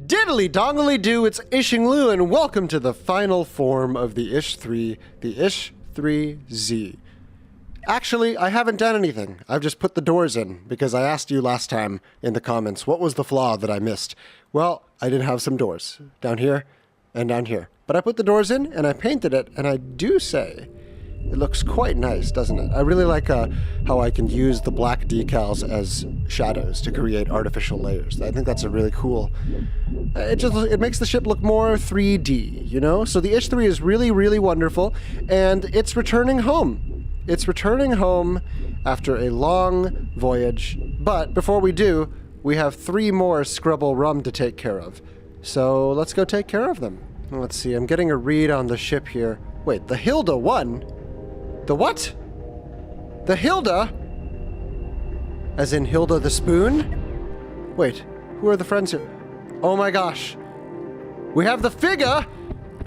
Diddly dongly do, it's Ishingloo, and welcome to the final form of the Ish-3, the Ish-3Z. Actually, I haven't done anything. I've just put the doors in, because I asked you last time in the comments, what was the flaw that I missed? Well, I did have some doors, down here and down here. But I put the doors in, and I painted it, and I do say, it looks quite nice, doesn't it? I really like how I can use the black decals as shadows to create artificial layers. I think that's a really cool... It makes the ship look more 3D, you know? So the Ish-3 is really, really wonderful, and it's returning home. It's returning home after a long voyage, but before we do, we have 3 more Scrubble Rum to take care of. So let's go take care of them. Let's see, I'm getting a read on the ship here. Wait, the Hilda won? The what? The Hilda? As in Hilda the Spoon? Wait, who are the friends here? Oh my gosh. We have the Figga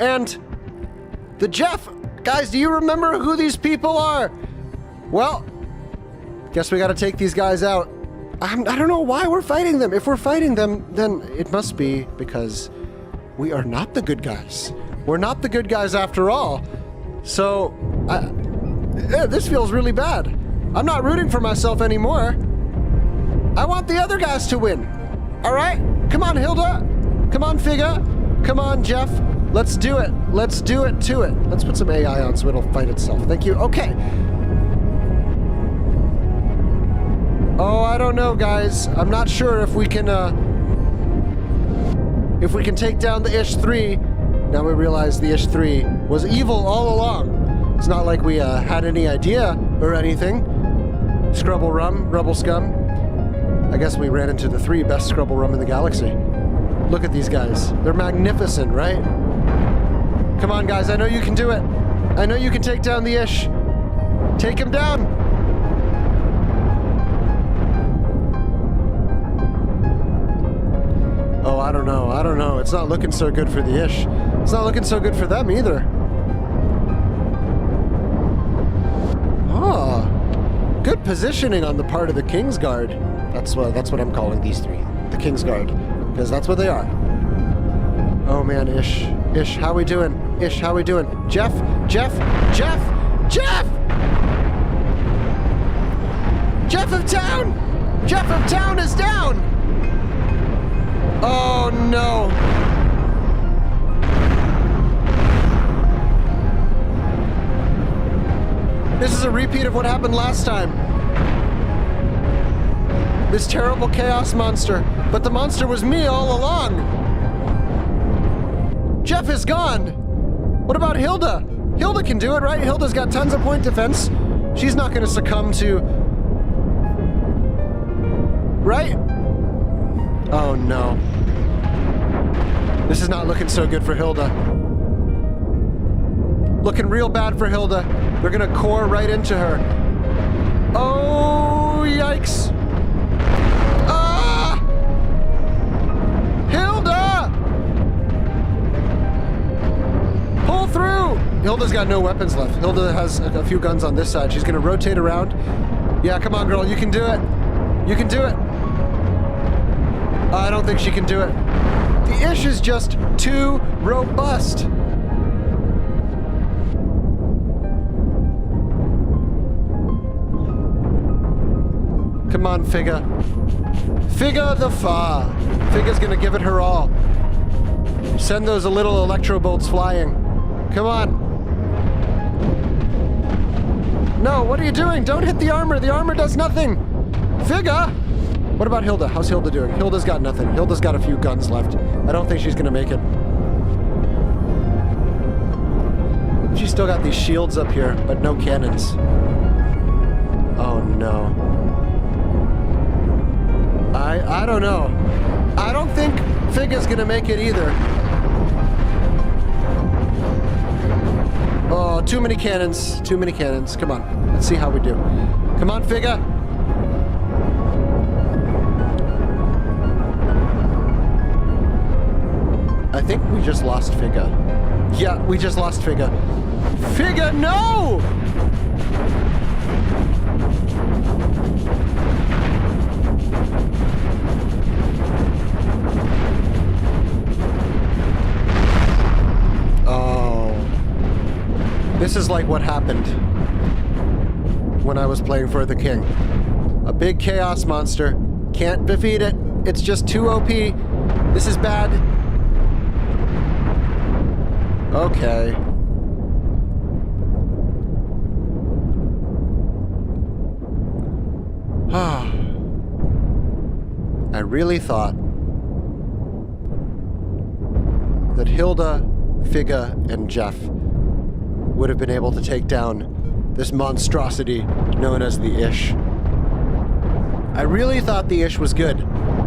and the Jeff. Guys, do you remember who these people are? Well, guess we gotta take these guys out. I don't know why we're fighting them. If we're fighting them, then it must be because we are not the good guys. We're not the good guys after all. So, this feels really bad. I'm not rooting for myself anymore. I want the other guys to win. All right? Come on, Hilda. Come on, Figga. Come on, Jeff. Let's do it. Let's do it to it. Let's put some AI on so it'll fight itself. Thank you. Okay. Oh, I don't know, guys. I'm not sure if we can take down the Ish-3. Now we realize the Ish-3 was evil all along. It's not like we had any idea or anything. Scrubble Rum, Rebel Scum. I guess we ran into the 3 best Scrubble Rum in the galaxy. Look at these guys. They're magnificent, right? Come on, guys. I know you can do it. I know you can take down the Ish. Take him down. Oh, I don't know. I don't know. It's not looking so good for the Ish. It's not looking so good for them either. Good positioning on the part of the Kingsguard. That's what I'm calling these 3. The Kingsguard. Because that's what they are. Oh man, Ish. Ish, how we doing? Ish, how we doing? Jeff? Jeff? Jeff? Jeff! Jeff of Town! Jeff of Town is down! Oh no. This is a repeat of what happened last time. This terrible chaos monster. But the monster was me all along. Jeff is gone. What about Hilda? Hilda can do it, right? Hilda's got tons of point defense. She's not going to succumb to... Right? Oh no. This is not looking so good for Hilda. Looking real bad for Hilda. They're gonna core right into her. Oh, yikes. Ah! Hilda! Pull through! Hilda's got no weapons left. Hilda has a few guns on this side. She's gonna rotate around. Yeah, come on, girl. You can do it. You can do it. I don't think she can do it. The Ish is just too robust. Come on, Figga. Figga the Fa. Figga's gonna give it her all. Send those little electro bolts flying. Come on. No, what are you doing? Don't hit the armor. The armor does nothing. Figga! What about Hilda? How's Hilda doing? Hilda's got nothing. Hilda's got a few guns left. I don't think she's gonna make it. She's still got these shields up here, but no cannons. Oh no. I don't know. I don't think Figga's gonna make it either. Oh, too many cannons. Too many cannons. Come on. Let's see how we do. Come on, Figga. I think we just lost Figga. Yeah, we just lost Figga. Figga, no! This is like what happened when I was playing for the king. A big chaos monster. Can't defeat it. It's just too OP. This is bad. Okay. I really thought that Hilda, Figa, and Jeff would have been able to take down this monstrosity known as the Ish. I really thought the Ish was good,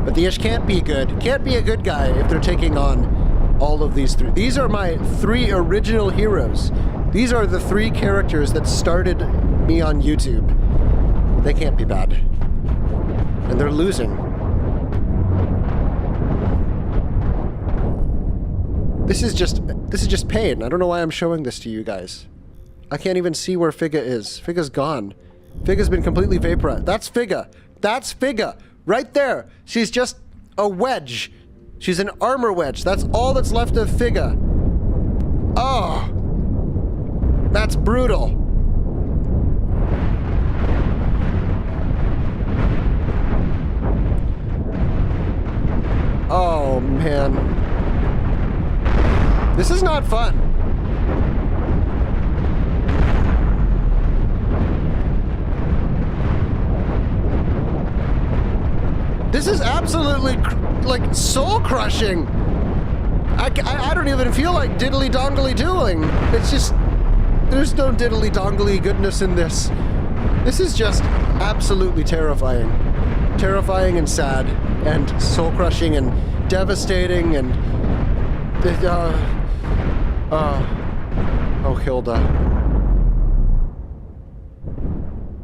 but the Ish can't be good. Can't be a good guy if they're taking on all of these three. These are my three original heroes. These are the three characters that started me on YouTube. They can't be bad. And they're losing. This is just pain. I don't know why I'm showing this to you guys. I can't even see where Figa is. Figa's gone. Figa's been completely vaporized. That's Figa. That's Figa. Right there. She's just a wedge. She's an armor wedge. That's all that's left of Figa. Oh. That's brutal. Oh, man. This is not fun. This is absolutely, like, soul-crushing. I don't even feel like diddly-dongly doing. It's just, there's no diddly-dongly goodness in this. This is just absolutely terrifying. Terrifying and sad and soul-crushing and devastating and... oh, Hilda.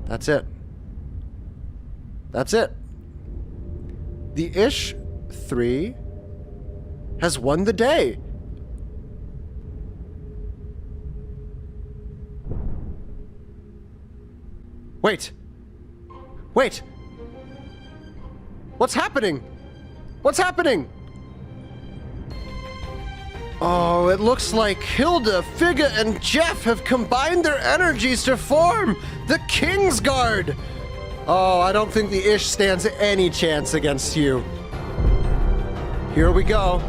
That's it. That's it. The Ish 3 has won the day. Wait. Wait. What's happening? What's happening? Oh, it looks like Hilda, Figa, and Jeff have combined their energies to form the Kingsguard. Oh, I don't think the Ish stands any chance against you. Here we go.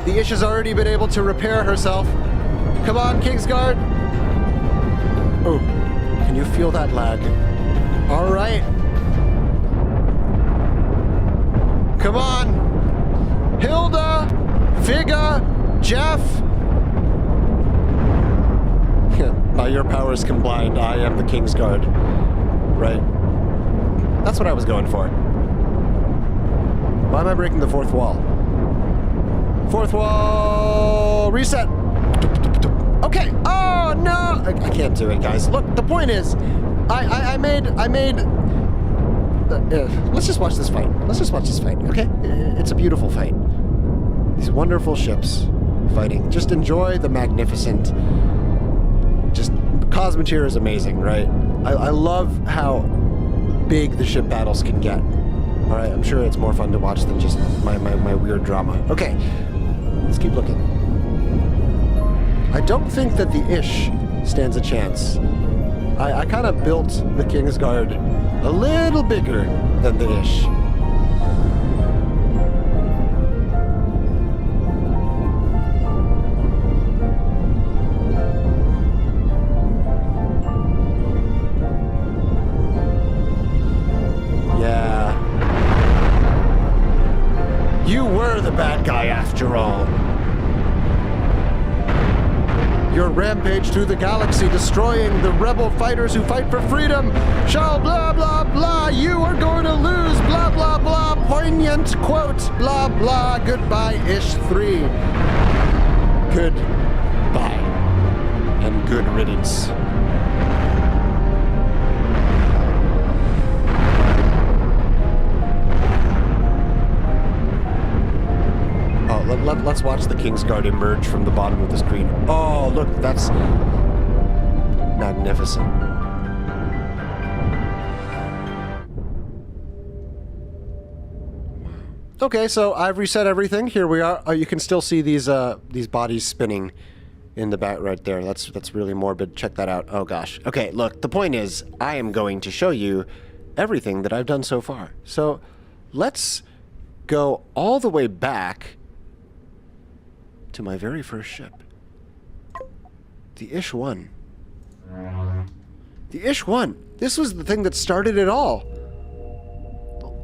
The Ish has already been able to repair herself. Come on, Kingsguard. Oh, can you feel that lag? All right. Come on. Hilda, Figa, Jeff. By your powers combined, I am the Kingsguard. Right. That's what I was going for. Why am I breaking the fourth wall? Fourth wall! Reset! Okay! Oh, no! I can't do it, guys. Look, the point is, I made... let's just watch this fight. Let's just watch this fight, okay? It's a beautiful fight. These wonderful ships fighting. Just enjoy the magnificent... Just... Cosmoteer is amazing, right? I love how big the ship battles can get. Alright, I'm sure it's more fun to watch than just my weird drama. Okay, let's keep looking. I don't think that the Ish stands a chance. I kind of built the Kingsguard a little bigger than the Ish. Bad guy after all. Your rampage through the galaxy, destroying the rebel fighters who fight for freedom, shall blah blah blah, you are going to lose, blah blah blah, poignant quote, blah blah, goodbye Ish 3. Goodbye. And good riddance. Let's watch the Kingsguard emerge from the bottom of the screen. Oh, look, that's magnificent. Okay, so I've reset everything. Here we are. You can still see these bodies spinning in the back right there. That's really morbid. Check that out. Oh gosh. Okay, look, the point is, I am going to show you everything that I've done so far. So let's go all the way back to my very first ship. The Ish-1. The Ish-1. This was the thing that started it all.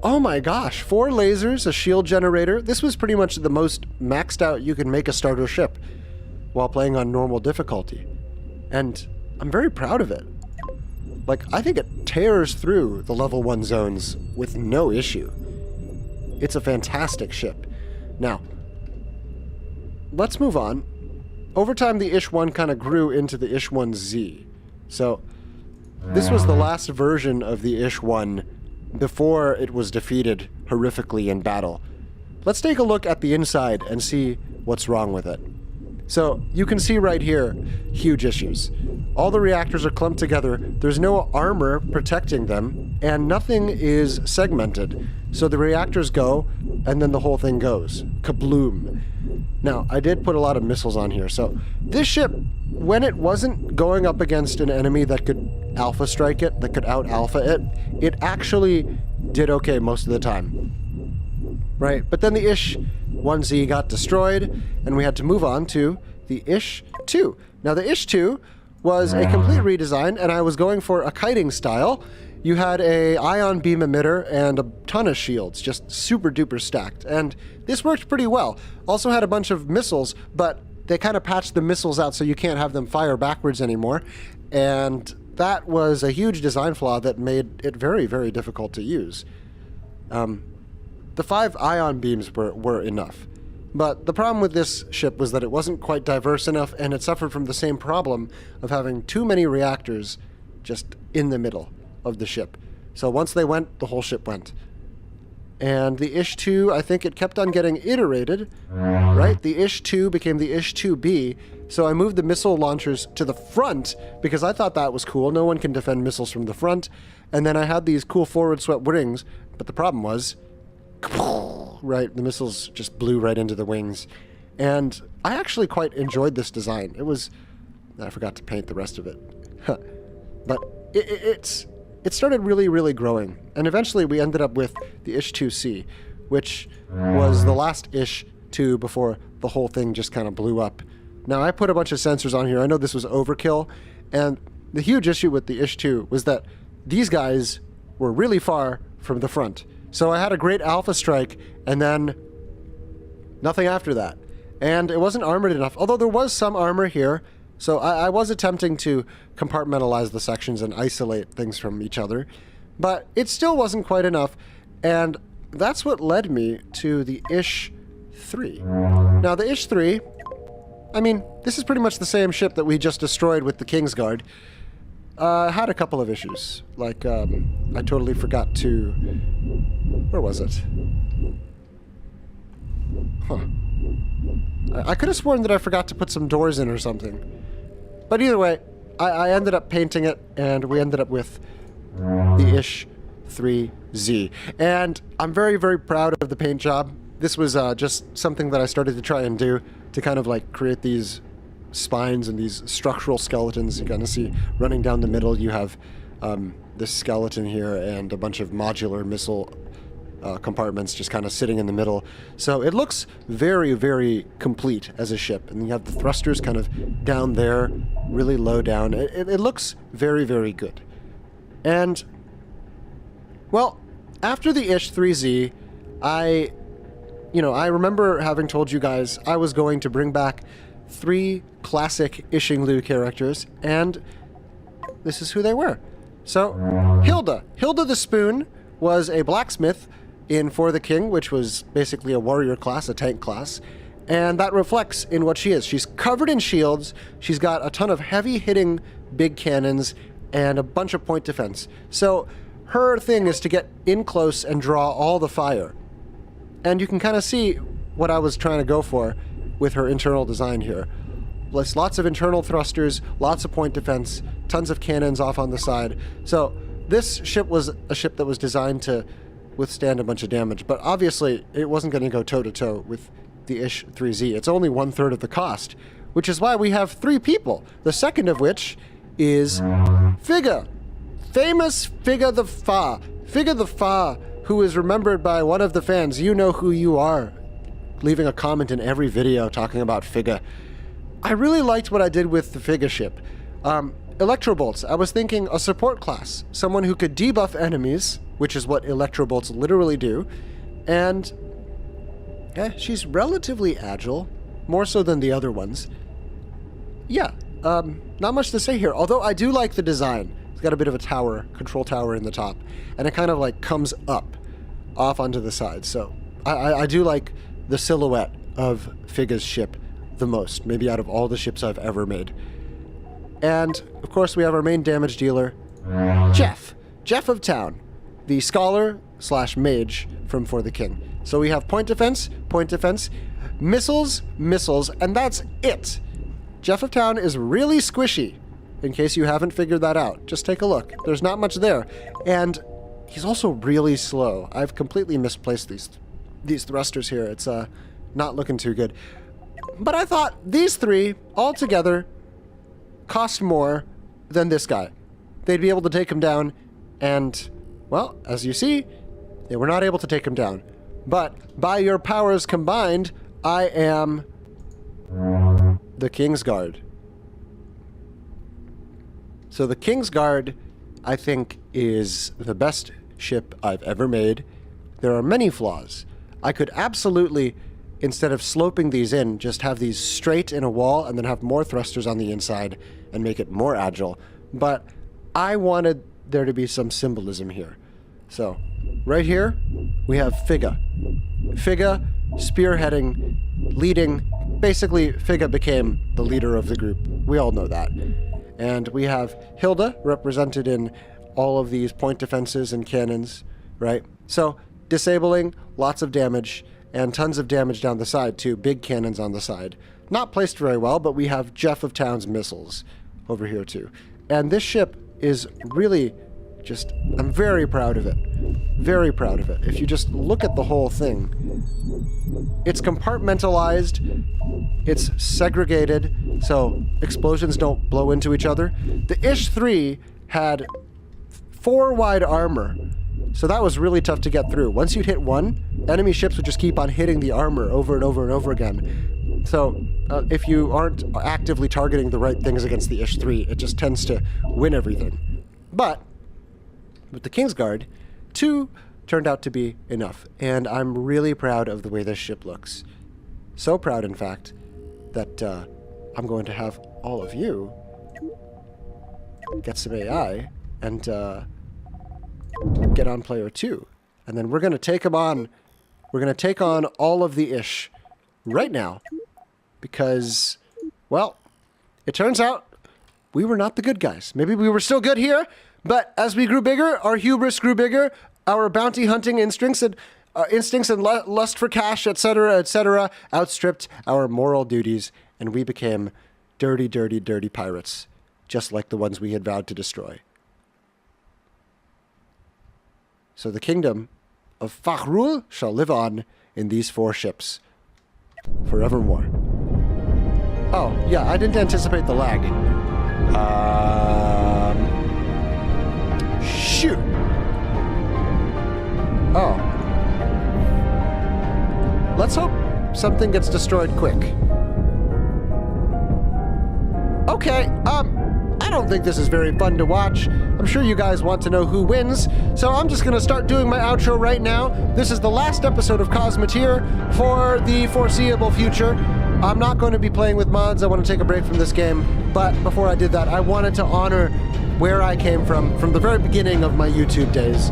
Oh my gosh, 4 lasers, a shield generator. This was pretty much the most maxed out you can make a starter ship while playing on normal difficulty. And I'm very proud of it. Like, I think it tears through the level 1 zones with no issue. It's a fantastic ship. Now, let's move on. Over time, the Ish-1 kind of grew into the Ish-1Z. So, this was the last version of the Ish-1 before it was defeated horrifically in battle. Let's take a look at the inside and see what's wrong with it. So, you can see right here, huge issues. All the reactors are clumped together, there's no armor protecting them, and nothing is segmented. So the reactors go, and then the whole thing goes. Kabloom. Now, I did put a lot of missiles on here, so this ship, when it wasn't going up against an enemy that could alpha strike it, that could out-alpha it, it actually did okay most of the time. Right, but then the Ish-1Z got destroyed, and we had to move on to the Ish-2. Now, the Ish-2 was a complete redesign, and I was going for a kiting style. You had a ion beam emitter and a ton of shields, just super duper stacked, and this worked pretty well. Also had a bunch of missiles, but they kind of patched the missiles out so you can't have them fire backwards anymore, and that was a huge design flaw that made it very, very difficult to use. The 5 ion beams were enough. But the problem with this ship was that it wasn't quite diverse enough, and it suffered from the same problem of having too many reactors just in the middle of the ship. So once they went, the whole ship went. And the Ish-2, I think it kept on getting iterated, right? The Ish-2 became the Ish-2B, so I moved the missile launchers to the front because I thought that was cool. No one can defend missiles from the front. And then I had these cool forward swept wings, but the problem was, right, the missiles just blew right into the wings. And I actually quite enjoyed this design. It was... I forgot to paint the rest of it. But it started really, really growing. And eventually we ended up with the Ish-2C, which was the last Ish-2 before the whole thing just kind of blew up. Now, I put a bunch of sensors on here. I know this was overkill. And the huge issue with the Ish-2 was that these guys were really far from the front. So I had a great alpha strike, and then nothing after that. And it wasn't armored enough, although there was some armor here. So I was attempting to compartmentalize the sections and isolate things from each other. But it still wasn't quite enough, and that's what led me to the Ish-3. Now, the Ish-3, I mean, this is pretty much the same ship that we just destroyed with the Kingsguard. Had a couple of issues. Like, I totally forgot to... Where was it? Huh. I could have sworn that I forgot to put some doors in or something. But either way, I ended up painting it, and we ended up with the Ish-3Z. And I'm very, very proud of the paint job. This was just something that I started to try and do to kind of like create these spines and these structural skeletons. You kind of see running down the middle, you have this skeleton here and a bunch of modular missile compartments just kind of sitting in the middle. So it looks very, very complete as a ship. And you have the thrusters kind of down there, really low down. It looks very, very good. And, well, after the Ish-3Z, I remember having told you guys I was going to bring back 3 classic Ishingloo characters, and this is who they were. So, Hilda the Spoon was a blacksmith in For the King, which was basically a warrior class, a tank class, and that reflects in what she is. She's covered in shields, she's got a ton of heavy-hitting big cannons, and a bunch of point defense. So, her thing is to get in close and draw all the fire. And you can kind of see what I was trying to go for with her internal design here. Lots of internal thrusters, lots of point defense, tons of cannons off on the side. So this ship was a ship that was designed to withstand a bunch of damage, but obviously it wasn't going to go toe-to-toe with the Ish-3Z. It's only 1/3 of the cost, which is why we have 3 people. The second of which is Figga. Famous Figga the Fa. Figga the Fa, who is remembered by one of the fans. You know who you are. Leaving a comment in every video talking about Figga. I really liked what I did with the Figga ship. Electrobolts. I was thinking a support class. Someone who could debuff enemies, which is what Electrobolts literally do. And she's relatively agile. More so than the other ones. Yeah, not much to say here. Although I do like the design. It's got a bit of a tower, control tower in the top. And it kind of like comes up, off onto the side. So I do like the silhouette of Figga's ship the most. Maybe out of all the ships I've ever made. And, of course, we have our main damage dealer, Jeff. Jeff of Town. The scholar / mage from For the King. So we have point defense, missiles, and that's it. Jeff of Town is really squishy, in case you haven't figured that out. Just take a look. There's not much there. And he's also really slow. I've completely misplaced these thrusters here. It's not looking too good. But I thought these 3 all together cost more than this guy. They'd be able to take him down, and, well, as you see, they were not able to take him down. But by your powers combined, I am the Kingsguard. So the Kingsguard, I think, is the best ship I've ever made. There are many flaws. I could absolutely, instead of sloping these in, just have these straight in a wall and then have more thrusters on the inside and make it more agile. But I wanted there to be some symbolism here. So, right here, we have Figga. Figga spearheading, leading. Basically, Figga became the leader of the group. We all know that. And we have Hilda, represented in all of these point defenses and cannons, right? So, disabling, lots of damage, and tons of damage down the side, too. Big cannons on the side. Not placed very well, but we have Jeff of Town's missiles over here, too. And this ship is really just... I'm very proud of it. Very proud of it. If you just look at the whole thing, it's compartmentalized, it's segregated, so explosions don't blow into each other. The Ish-3 had 4 wide armor, so that was really tough to get through. Once you'd hit one, enemy ships would just keep on hitting the armor over and over and over again. So if you aren't actively targeting the right things against the Ish-3, it just tends to win everything. But with the Kingsguard, 2 turned out to be enough, and I'm really proud of the way this ship looks. So proud, in fact, that I'm going to have all of you get some AI and get on player 2. And then we're going to take them on. We're going to take on all of the Ish right now because, well, it turns out we were not the good guys. Maybe we were still good here, but as we grew bigger, our hubris grew bigger, our bounty hunting instincts and lust for cash, etc., outstripped our moral duties, and we became dirty, dirty, dirty pirates, just like the ones we had vowed to destroy. So the kingdom of Fakhrul shall live on in these 4 ships forevermore. Oh, yeah, I didn't anticipate the lag. Shoot. Oh. Let's hope something gets destroyed quick. Okay, I don't think this is very fun to watch. I'm sure you guys want to know who wins, so I'm just gonna start doing my outro right now. This is the last episode of Cosmoteer for the foreseeable future. I'm not going to be playing with mods. I want to take a break from this game, but before I did that, I wanted to honor where I came from the very beginning of my YouTube days.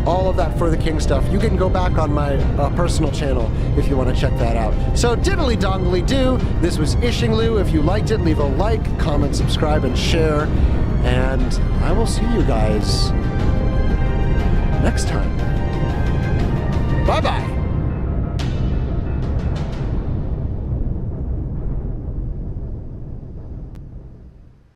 All of that For the King stuff. You can go back on my personal channel if you want to check that out. So diddly dongly do. This was Ishingloo. If you liked it, leave a like, comment, subscribe, and share. And I will see you guys next time. Bye-bye.